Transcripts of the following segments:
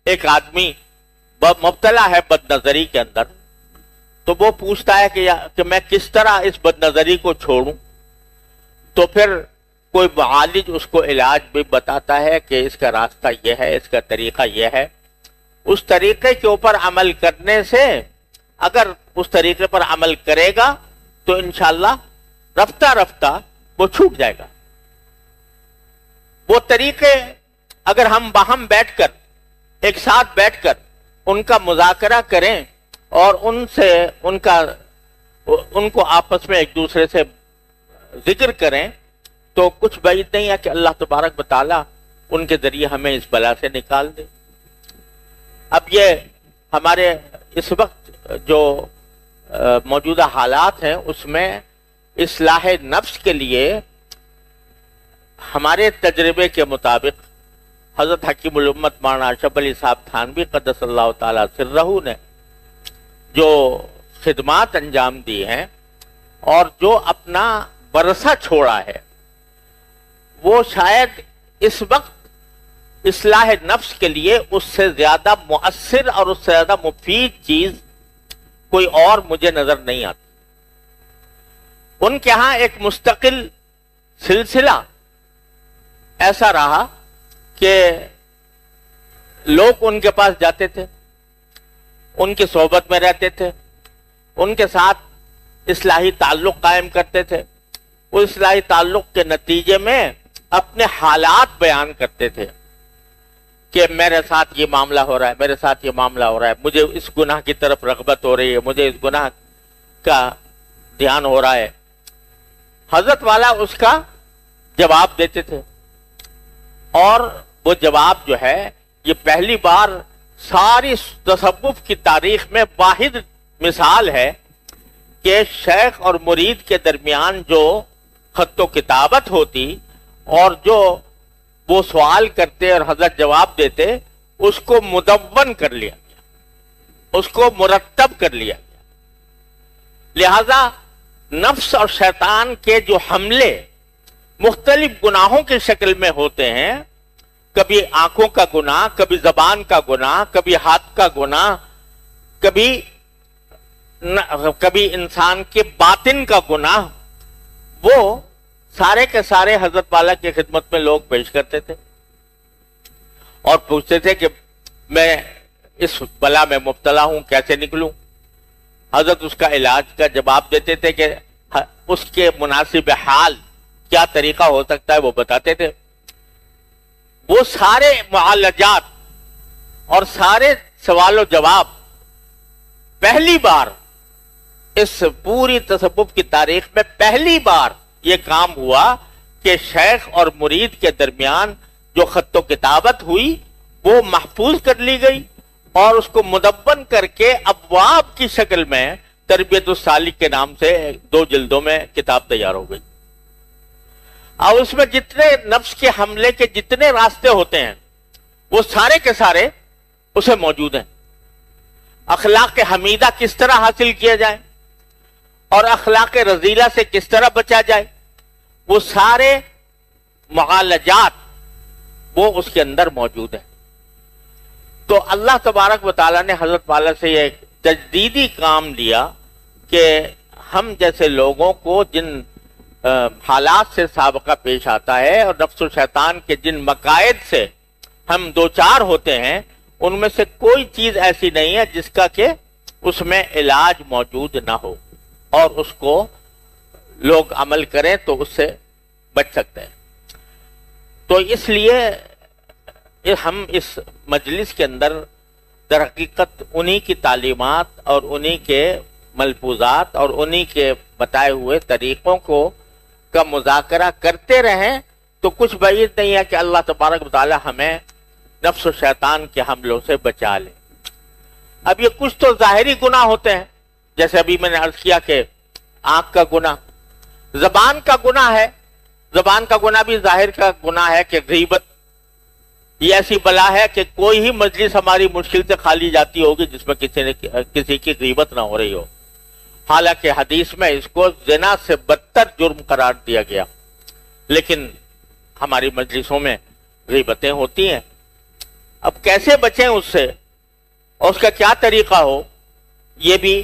ایک آدمی مبتلا ہے بد نظری کے اندر، تو وہ پوچھتا ہے کہ میں کس طرح اس بد نظری کو چھوڑوں، تو پھر کوئی معالج اس کو علاج بھی بتاتا ہے کہ اس کا راستہ یہ ہے، اس کا طریقہ یہ ہے. اس طریقے کے اوپر عمل کرنے سے، اگر اس طریقے پر عمل کرے گا تو انشاءاللہ رفتہ رفتہ وہ چھوٹ جائے گا. وہ طریقے اگر ہم باہم بیٹھ کر، ایک ساتھ بیٹھ کر ان کا مذاکرہ کریں اور ان کو آپس میں ایک دوسرے سے ذکر کریں تو کچھ بعید نہیں ہے کہ اللہ تبارک و تعالی ان کے ذریعے ہمیں اس بلا سے نکال دے. اب یہ ہمارے اس وقت جو موجودہ حالات ہیں اس میں اصلاح نفس کے لیے ہمارے تجربے کے مطابق حضرت حکیم الامت مولانا اشرف علی صاحب تھانوی قدس اللہ تعالی سرہ نے جو خدمات انجام دی ہیں اور جو اپنا ورثہ چھوڑا ہے، وہ شاید اس وقت اصلاح نفس کے لیے اس سے زیادہ مؤثر اور اس سے زیادہ مفید چیز کوئی اور مجھے نظر نہیں آتی. ان کے ہاں ایک مستقل سلسلہ ایسا رہا کہ لوگ ان کے پاس جاتے تھے، ان کی صحبت میں رہتے تھے، ان کے ساتھ اصلاحی تعلق قائم کرتے تھے. وہ اصلاحی تعلق کے نتیجے میں اپنے حالات بیان کرتے تھے کہ میرے ساتھ یہ معاملہ ہو رہا ہے، میرے ساتھ یہ معاملہ ہو رہا ہے، مجھے اس گناہ کی طرف رغبت ہو رہی ہے، مجھے اس گناہ کا دھیان ہو رہا ہے. حضرت والا اس کا جواب دیتے تھے، اور وہ جواب جو ہے یہ پہلی بار ساری تصوف کی تاریخ میں واحد مثال ہے کہ شیخ اور مرید کے درمیان جو خط و کتابت ہوتی اور جو وہ سوال کرتے اور حضرت جواب دیتے، اس کو مدون کر لیا گیا، اس کو مرتب کر لیا گیا. لہذا نفس اور شیطان کے جو حملے مختلف گناہوں کی شکل میں ہوتے ہیں، کبھی آنکھوں کا گناہ، کبھی زبان کا گناہ، کبھی ہاتھ کا گناہ، کبھی انسان کے باطن کا گناہ، وہ سارے کے سارے حضرت والا کی خدمت میں لوگ پیش کرتے تھے اور پوچھتے تھے کہ میں اس بلا میں مبتلا ہوں، کیسے نکلوں. حضرت اس کا علاج کا جواب دیتے تھے کہ اس کے مناسب حال کیا طریقہ ہو سکتا ہے وہ بتاتے تھے. وہ سارے معالجات اور سارے سوال و جواب پہلی بار اس پوری تصوف کی تاریخ میں پہلی بار یہ کام ہوا کہ شیخ اور مرید کے درمیان جو خط و کتابت ہوئی وہ محفوظ کر لی گئی اور اس کو مدون کر کے ابواب کی شکل میں تربیت السالک کے نام سے 2 جلدوں میں کتاب تیار ہو گئی. اور اس میں جتنے نفس کے حملے کے جتنے راستے ہوتے ہیں وہ سارے کے سارے اسے موجود ہیں. اخلاق حمیدہ کس طرح حاصل کیا جائے اور اخلاق رذیلہ سے کس طرح بچا جائے، وہ سارے معالجات وہ اس کے اندر موجود ہیں. تو اللہ تبارک و تعالیٰ نے حضرت والا سے یہ تجدیدی کام لیا کہ ہم جیسے لوگوں کو جن حالات سے سابقہ پیش آتا ہے اور نفس و شیطان کے جن مقائد سے ہم دوچار ہوتے ہیں، ان میں سے کوئی چیز ایسی نہیں ہے جس کا کہ اس میں علاج موجود نہ ہو اور اس کو لوگ عمل کریں تو اس سے بچ سکتے ہیں. تو اس لیے ہم اس مجلس کے اندر در حقیقت انہی کی تعلیمات اور انہی کے ملفوظات اور انہی کے بتائے ہوئے طریقوں کا مذاکرہ کرتے رہیں تو کچھ بعید نہیں ہے کہ اللہ تبارک و تعالی ہمیں نفس و شیطان کے حملوں سے بچا لے. اب یہ کچھ تو ظاہری گناہ ہوتے ہیں، جیسے ابھی میں نے عرض کیا کہ آنکھ کا گناہ، زبان کا گناہ ہے. زبان کا گناہ بھی ظاہر کا گناہ ہے کہ غیبت یہ ایسی بلا ہے کہ کوئی ہی مجلس ہماری مشکل سے خالی جاتی ہوگی جس میں کسی کی غیبت نہ ہو رہی ہو. حالانکہ حدیث میں اس کو زنا سے بدتر جرم قرار دیا گیا، لیکن ہماری مجلسوں میں غیبتیں ہوتی ہیں. اب کیسے بچیں اس سے اور اس کا کیا طریقہ ہو، یہ بھی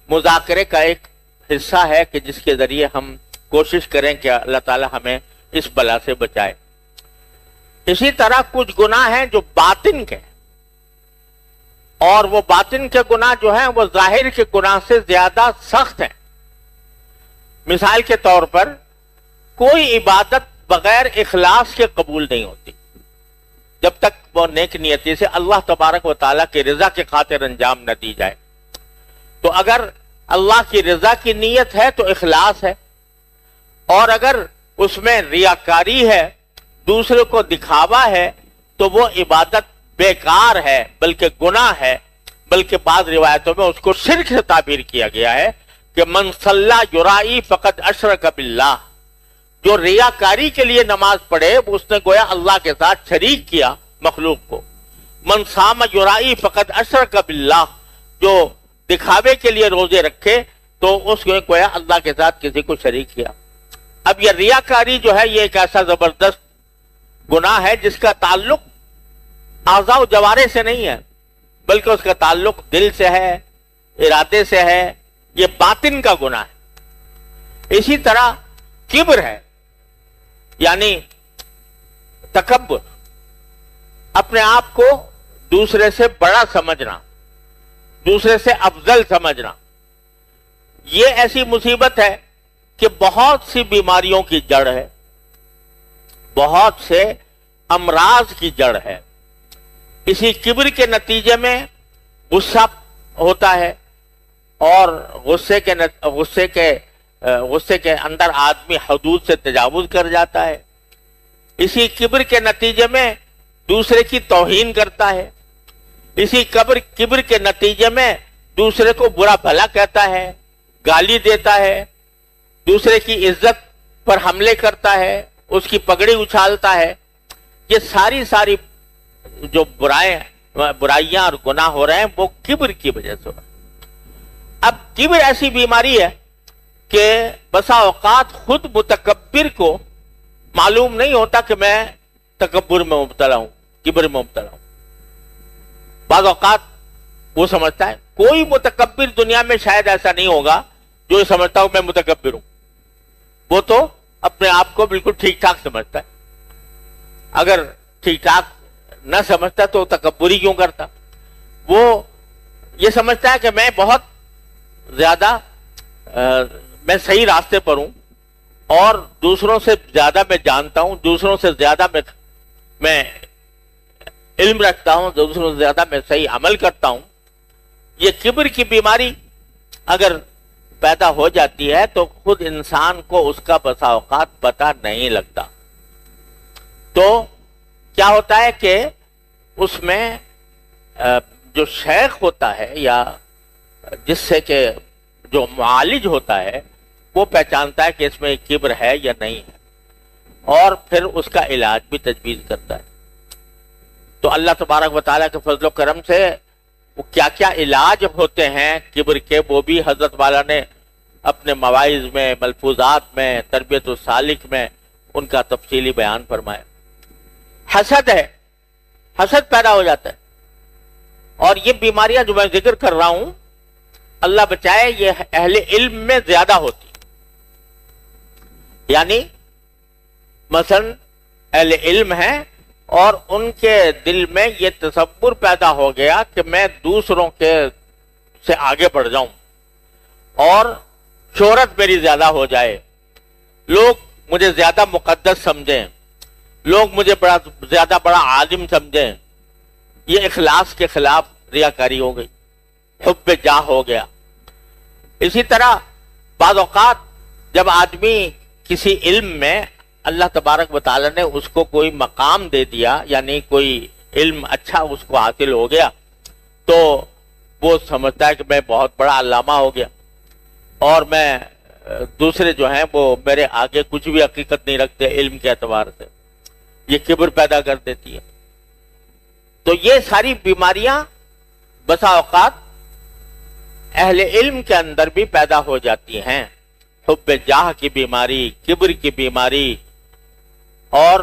مذاکرے کا ایک حصہ ہے کہ جس کے ذریعے ہم کوشش کریں کہ اللہ تعالی ہمیں اس بلا سے بچائے۔ اسی طرح کچھ گناہ ہیں جو باطن کے، اور وہ باطن کے گناہ جو ہیں وہ ظاہر کے گناہ سے زیادہ سخت ہیں۔ مثال کے طور پر کوئی عبادت بغیر اخلاص کے قبول نہیں ہوتی جب تک وہ نیک نیتی سے اللہ تبارک و تعالیٰ کی رضا کی خاطر انجام نہ دی جائے۔ تو اگر اللہ کی رضا کی نیت ہے تو اخلاص ہے، اور اگر اس میں ریاکاری ہے، دوسرے کو دکھاوا ہے، تو وہ عبادت بیکار ہے، بلکہ گناہ ہے۔ بلکہ بعض روایتوں میں اس کو شرک سے تعبیر کیا گیا ہے کہ من صلی یرائی فقد اشرک باللہ، جو ریاکاری کے لیے نماز پڑھے اس نے گویا اللہ کے ساتھ شریک کیا مخلوق کو۔ من صام یرائی فقد اشرک باللہ، جو دکھاوے کے لیے روزے رکھے تو اس نے گویا اللہ کے ساتھ کسی کو شریک کیا۔ اب یہ ریاکاری جو ہے یہ ایک ایسا زبردست گناہ ہے جس کا تعلق اعضاء و جوارح سے نہیں ہے، بلکہ اس کا تعلق دل سے ہے، ارادے سے ہے، یہ باطن کا گناہ ہے۔ اسی طرح کبر ہے، یعنی تکبر، اپنے آپ کو دوسرے سے بڑا سمجھنا، دوسرے سے افضل سمجھنا۔ یہ ایسی مصیبت ہے کہ بہت سی بیماریوں کی جڑ ہے، بہت سے امراض کی جڑ ہے۔ اسی کبر کے نتیجے میں غصہ ہوتا ہے، اور غصے کے اندر آدمی حدود سے تجاوز کر جاتا ہے۔ اسی کبر کے نتیجے میں دوسرے کی توہین کرتا ہے، اسی کبر کے نتیجے میں دوسرے کو برا بھلا کہتا ہے، گالی دیتا ہے، دوسرے کی عزت پر حملے کرتا ہے، اس کی پگڑی اچھالتا ہے۔ یہ ساری جو برائیاں اور گناہ ہو رہے ہیں وہ کبر کی وجہ سے ہو رہے ہیں۔ اب کبر ایسی بیماری ہے کہ بسا اوقات خود متکبر کو معلوم نہیں ہوتا کہ میں تکبر میں مبتلا ہوں، کبر میں مبتلا ہوں۔ بعض اوقات وہ سمجھتا ہے، کوئی متکبر دنیا میں شاید ایسا نہیں ہوگا جو سمجھتا ہوں میں متکبر ہوں، وہ تو اپنے آپ کو بالکل ٹھیک ٹھاک سمجھتا ہے۔ اگر ٹھیک ٹھاک نہ سمجھتا تو تکبر ہی کیوں کرتا؟ وہ یہ سمجھتا ہے کہ میں بہت زیادہ میں صحیح راستے پر ہوں، اور دوسروں سے زیادہ میں جانتا ہوں، دوسروں سے زیادہ میں علم رکھتا ہوں، دوسروں سے زیادہ میں صحیح عمل کرتا ہوں۔ یہ کبر کی بیماری اگر پیدا ہو جاتی ہے تو خود انسان کو اس کا بسا اوقات پتہ نہیں لگتا۔ تو کیا ہوتا ہے کہ اس میں جو شیخ ہوتا ہے یا جس سے کہ جو معالج ہوتا ہے وہ پہچانتا ہے کہ اس میں کبر ہے یا نہیں ہے، اور پھر اس کا علاج بھی تجویز کرتا ہے۔ تو اللہ تبارک و تعالیٰ کے فضل و کرم سے وہ کیا کیا علاج ہوتے ہیں کبر کے، وہ بھی حضرت والا نے اپنے مواعظ میں، ملفوظات میں، تربیت السالک میں ان کا تفصیلی بیان فرمایا۔ حسد ہے، حسد پیدا ہو جاتا ہے، اور یہ بیماریاں جو میں ذکر کر رہا ہوں اللہ بچائے یہ اہل علم میں زیادہ ہوتی، یعنی مثلا اہل علم ہیں اور ان کے دل میں یہ تصور پیدا ہو گیا کہ میں دوسروں کے سے آگے بڑھ جاؤں اور شہرت میری زیادہ ہو جائے، لوگ مجھے زیادہ مقدس سمجھیں، لوگ مجھے زیادہ بڑا عالم سمجھیں۔ یہ اخلاص کے خلاف ریاکاری ہو گئی، حب جاہ ہو گیا۔ اسی طرح بعض اوقات جب آدمی کسی علم میں اللہ تبارک و تعالی نے اس کو کوئی مقام دے دیا، یعنی کوئی علم اچھا اس کو حاصل ہو گیا، تو وہ سمجھتا ہے کہ میں بہت بڑا علامہ ہو گیا، اور میں دوسرے جو ہیں وہ میرے آگے کچھ بھی حقیقت نہیں رکھتے علم کے اعتبار سے۔ یہ کبر پیدا کر دیتی ہے۔ تو یہ ساری بیماریاں بسا اوقات اہل علم کے اندر بھی پیدا ہو جاتی ہیں، حب جاہ کی بیماری، کبر کی بیماری، اور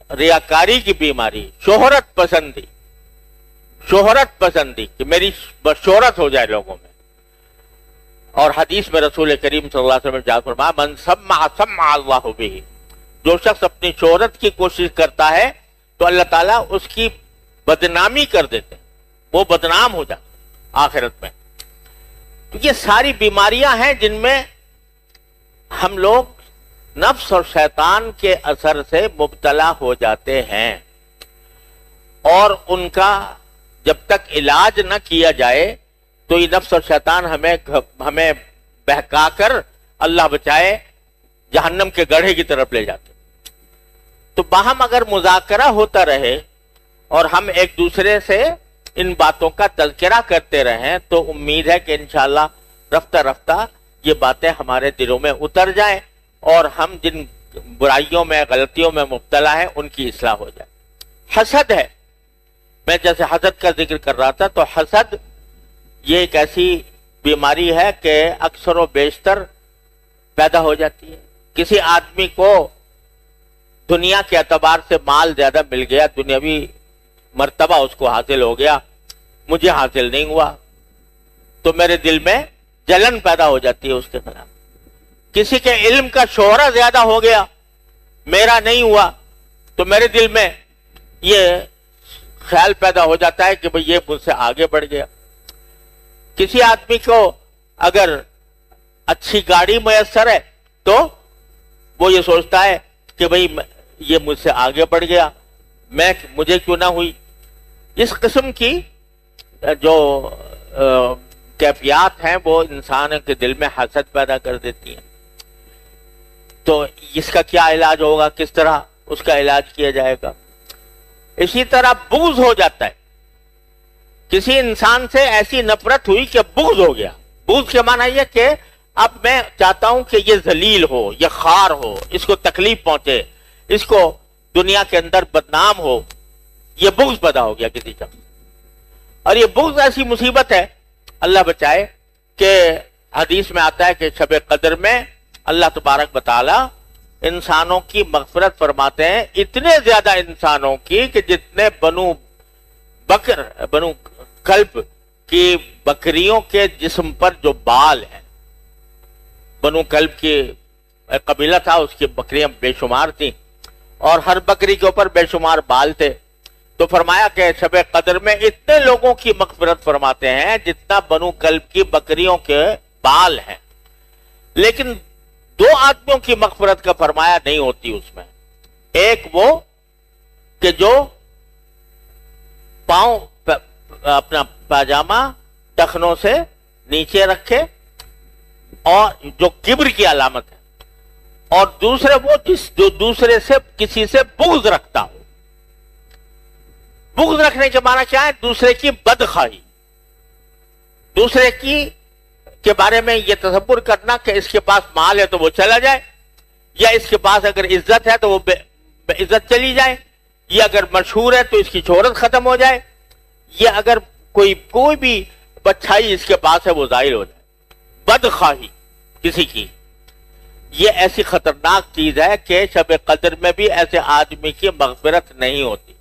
ریاکاری کی بیماری، شہرت پسندی۔ شہرت پسندی کہ میری شہرت ہو جائے لوگوں میں. اور حدیث میں رسول کریم صلی اللہ علیہ وسلم نے جا فرمایا من سمع سمع اللہ بہ، جو شخص اپنی شہرت کی کوشش کرتا ہے تو اللہ تعالیٰ اس کی بدنامی کر دیتے ہیں، وہ بدنام ہو جاتا ہے آخرت میں. تو یہ ساری بیماریاں ہیں جن میں ہم لوگ نفس اور شیطان کے اثر سے مبتلا ہو جاتے ہیں، اور ان کا جب تک علاج نہ کیا جائے تو یہ نفس اور شیطان ہمیں بہکا کر اللہ بچائے جہنم کے گڑھے کی طرف لے جاتے. تو باہم اگر مذاکرہ ہوتا رہے اور ہم ایک دوسرے سے ان باتوں کا تذکرہ کرتے رہیں تو امید ہے کہ انشاءاللہ رفتہ رفتہ یہ باتیں ہمارے دلوں میں اتر جائیں اور ہم جن برائیوں میں غلطیوں میں مبتلا ہیں ان کی اصلاح ہو جائے. حسد ہے، میں جیسے حسد کا ذکر کر رہا تھا، تو حسد یہ ایک ایسی بیماری ہے کہ اکثر و بیشتر پیدا ہو جاتی ہے. کسی آدمی کو دنیا کے اعتبار سے مال زیادہ مل گیا، دنیاوی مرتبہ اس کو حاصل ہو گیا، مجھے حاصل نہیں ہوا، تو میرے دل میں جلن پیدا ہو جاتی ہے اس کے خلاف. کسی کے علم کا شہرہ زیادہ ہو گیا، میرا نہیں ہوا، تو میرے دل میں یہ خیال پیدا ہو جاتا ہے کہ بھئی یہ مجھ سے آگے بڑھ گیا. کسی آدمی کو اگر اچھی گاڑی میسر ہے تو وہ یہ سوچتا ہے کہ بھئی یہ مجھ سے آگے بڑھ گیا، مجھے کیوں نہ ہوئی. اس قسم کی جو کیفیات ہیں وہ انسان کے دل میں حسد پیدا کر دیتی ہیں. تو اس کا کیا علاج ہوگا، کس طرح اس کا علاج کیا جائے گا؟ اسی طرح بغض ہو جاتا ہے. کسی انسان سے ایسی نفرت ہوئی کہ بغض ہو گیا. بغض کے معنی یہ کہ اب میں چاہتا ہوں کہ یہ ذلیل ہو، یہ خوار ہو، اس کو تکلیف پہنچے، اس کو دنیا کے اندر بدنام ہو. یہ بغض پیدا ہو گیا کسی شخص. اور یہ بغض ایسی مصیبت ہے، اللہ بچائے، کہ حدیث میں آتا ہے کہ شب قدر میں اللہ تبارک و تعالی انسانوں کی مغفرت فرماتے ہیں، اتنے زیادہ انسانوں کی کہ جتنے بنو کلب کی بکریوں کے جسم پر جو بال ہیں. بنو کلب کی قبیلہ تھا، اس کی بکریاں بے شمار تھیں اور ہر بکری کے اوپر بے شمار بال تھے. تو فرمایا کہ شب قدر میں اتنے لوگوں کی مغفرت فرماتے ہیں جتنا بنو کلب کی بکریوں کے بال ہیں. لیکن دو آدمیوں کی مغفرت کا فرمایا نہیں ہوتی اس میں. ایک وہ کہ جو پاؤں اپنا پاجامہ ٹخنوں سے نیچے رکھے اور جو کبر کی علامت ہے، اور دوسرے وہ جو دوسرے سے کسی سے بغض رکھتا ہو. بغض رکھنے کے معنی کیا ہے؟ دوسرے کی بدخواہی، دوسرے کے بارے میں یہ تصور کرنا کہ اس کے پاس مال ہے تو وہ چلا جائے، یا اس کے پاس اگر عزت ہے تو وہ بے عزت چلی جائے، یہ اگر مشہور ہے تو اس کی شہرت ختم ہو جائے، یہ اگر کوئی بھی اچھائی اس کے پاس ہے وہ ظاہر ہو جائے. بدخواہی کسی کی، یہ ایسی خطرناک چیز ہے کہ شب قدر میں بھی ایسے آدمی کی مغفرت نہیں ہوتی.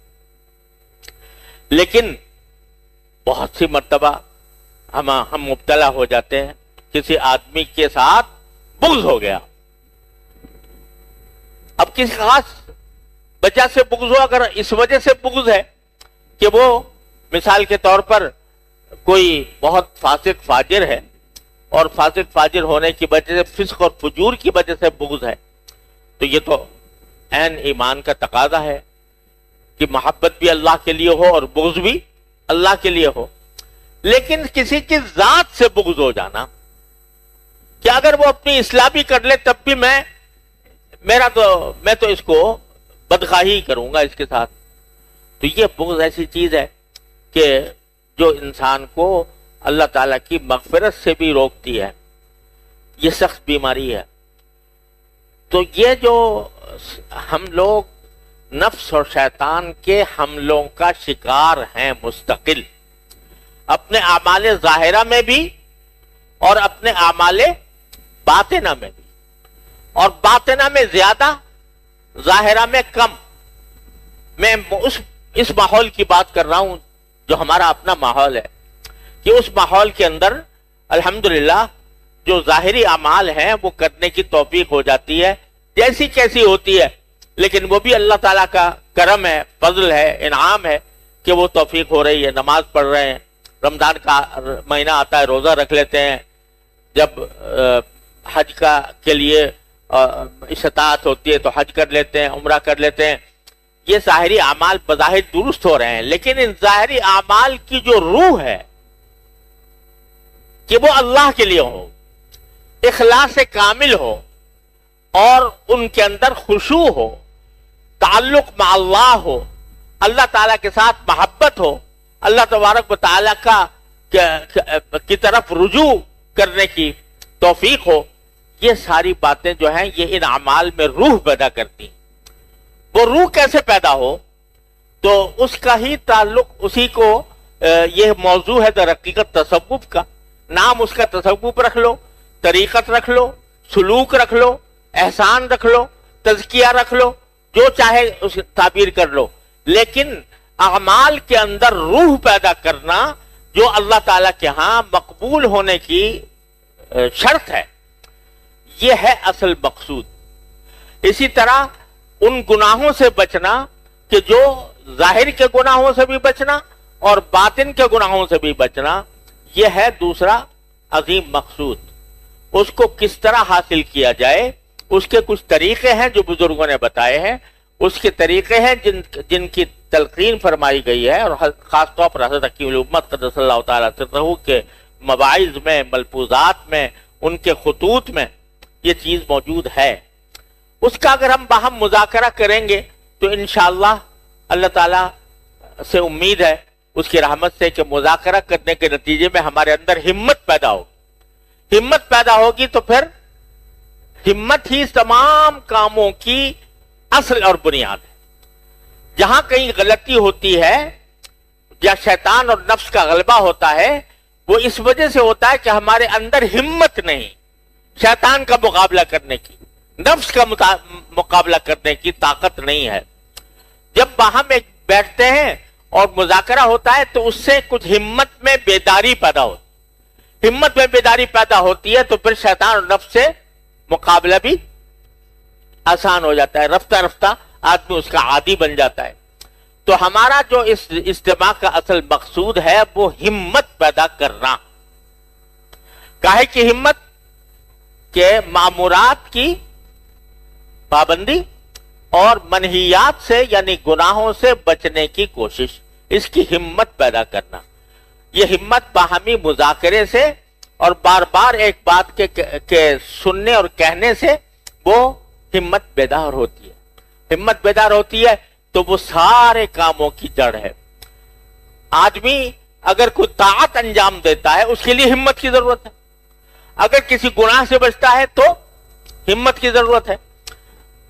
لیکن بہت سی مرتبہ ہم مبتلا ہو جاتے ہیں، کسی آدمی کے ساتھ بغض ہو گیا. اب کسی خاص وجہ سے بغض ہو، اگر اس وجہ سے بغض ہے کہ وہ مثال کے طور پر کوئی بہت فاسق فاجر ہے اور فاسق فاجر ہونے کی وجہ سے، فسق اور فجور کی وجہ سے بغض ہے، تو یہ تو عین ایمان کا تقاضا ہے کہ محبت بھی اللہ کے لیے ہو اور بغض بھی اللہ کے لیے ہو. لیکن کسی کی ذات سے بغض ہو جانا کہ اگر وہ اپنی اصلاح بھی کر لے تب بھی میں تو اس کو بدخواہی کروں گا اس کے ساتھ. تو یہ بغض ایسی چیز ہے کہ جو انسان کو اللہ تعالیٰ کی مغفرت سے بھی روکتی ہے. یہ سخت بیماری ہے. تو یہ جو ہم لوگ نفس اور شیطان کے حملوں کا شکار ہیں مستقل، اپنے اعمال ظاہرہ میں بھی اور اپنے اعمال باطنہ میں بھی، اور باطنہ میں زیادہ، ظاہرہ میں کم. میں اس ماحول کی بات کر رہا ہوں جو ہمارا اپنا ماحول ہے، کہ اس ماحول کے اندر الحمدللہ جو ظاہری اعمال ہیں وہ کرنے کی توفیق ہو جاتی ہے، جیسی کیسی ہوتی ہے، لیکن وہ بھی اللہ تعالیٰ کا کرم ہے، فضل ہے، انعام ہے کہ وہ توفیق ہو رہی ہے۔ نماز پڑھ رہے ہیں، رمضان کا مہینہ آتا ہے روزہ رکھ لیتے ہیں، جب حج کے لیے استطاعت ہوتی ہے تو حج کر لیتے ہیں، عمرہ کر لیتے ہیں۔ یہ ظاہری اعمال بظاہر درست ہو رہے ہیں، لیکن ان ظاہری اعمال کی جو روح ہے کہ وہ اللہ کے لیے ہو، اخلاص کامل ہو، اور ان کے اندر خشوع ہو، تعلق مع اللہ ہو، اللہ تعالیٰ کے ساتھ محبت ہو، اللہ تبارک و تعالیٰ کی طرف رجوع کرنے کی توفیق ہو، یہ ساری باتیں جو ہیں یہ ان اعمال میں روح پیدا کرتی ہیں۔ وہ روح کیسے پیدا ہو؟ تو اس کا ہی تعلق اسی کو یہ موضوع ہے در حقیقت تصوف کا، نام اس کا تصوف رکھ لو، طریقت رکھ لو، سلوک رکھ لو، احسان رکھ لو، تزکیہ رکھ لو، جو چاہے اس تعبیر کر لو، لیکن اعمال کے اندر روح پیدا کرنا جو اللہ تعالیٰ کے ہاں مقبول ہونے کی شرط ہے، یہ ہے اصل مقصود۔ اسی طرح ان گناہوں سے بچنا کہ جو ظاہر کے گناہوں سے بھی بچنا اور باطن کے گناہوں سے بھی بچنا، یہ ہے دوسرا عظیم مقصود۔ اس کو کس طرح حاصل کیا جائے، اس کے کچھ طریقے ہیں جو بزرگوں نے بتائے ہیں، اس کے طریقے ہیں جن کی تلقین فرمائی گئی ہے، اور خاص طور پر حضرت حکیم الامت قدس اللہ تعالیٰ سرہ کے مواعظ میں، ملفوظات میں، ان کے خطوط میں یہ چیز موجود ہے۔ اس کا اگر ہم باہم مذاکرہ کریں گے تو انشاءاللہ اللہ تعالیٰ سے امید ہے اس کی رحمت سے کہ مذاکرہ کرنے کے نتیجے میں ہمارے اندر ہمت پیدا ہوگی۔ ہمت پیدا ہوگی تو پھر ہمت ہی تمام کاموں کی اصل اور بنیاد ہے۔ جہاں کہیں غلطی ہوتی ہے یا شیطان اور نفس کا غلبہ ہوتا ہے، وہ اس وجہ سے ہوتا ہے کہ ہمارے اندر ہمت نہیں، شیطان کا مقابلہ کرنے کی، نفس کا مقابلہ کرنے کی طاقت نہیں ہے۔ جب باہم ایک بیٹھتے ہیں اور مذاکرہ ہوتا ہے تو اس سے کچھ ہمت میں بیداری پیدا ہوتی، ہمت میں بیداری پیدا ہوتی ہے تو پھر شیطان اور نفس سے مقابلہ بھی آسان ہو جاتا ہے، رفتہ رفتہ آدمی اس کا عادی بن جاتا ہے۔ تو ہمارا جو اس اجتماع کا اصل مقصود ہے وہ ہمت پیدا کرنا۔ کاہے کی ہمت؟ کہ معمورات کی پابندی اور منہیات سے یعنی گناہوں سے بچنے کی کوشش، اس کی ہمت پیدا کرنا۔ یہ ہمت باہمی مذاکرے سے اور بار بار ایک بات کے سننے اور کہنے سے وہ ہمت بیدار ہوتی ہے۔ ہمت بیدار ہوتی ہے تو وہ سارے کاموں کی جڑ ہے۔ آدمی اگر کوئی طاعت انجام دیتا ہے اس کے لیے ہمت کی ضرورت ہے، اگر کسی گناہ سے بچتا ہے تو ہمت کی ضرورت ہے۔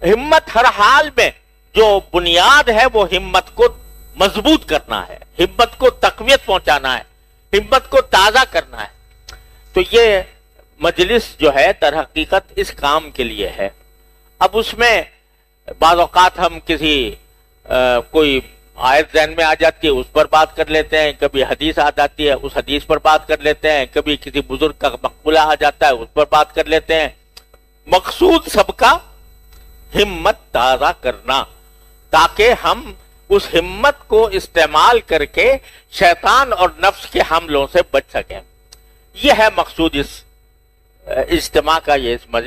ہمت ہر حال میں جو بنیاد ہے وہ ہمت کو مضبوط کرنا ہے، ہمت کو تقویت پہنچانا ہے، ہمت کو تازہ کرنا ہے۔ تو یہ مجلس جو ہے در حقیقت اس کام کے لیے ہے۔ اب اس میں بعض اوقات ہم کسی کوئی آیت ذہن میں آ جاتی ہے اس پر بات کر لیتے ہیں، کبھی حدیث آ جاتی ہے اس حدیث پر بات کر لیتے ہیں، کبھی کسی بزرگ کا مقولہ آ جاتا ہے اس پر بات کر لیتے ہیں۔ مقصود سب کا ہمت تازہ کرنا، تاکہ ہم اس ہمت کو استعمال کر کے شیطان اور نفس کے حملوں سے بچ سکیں۔ یہ ہے مقصود اس اجتماع کا، یہ اس مجلس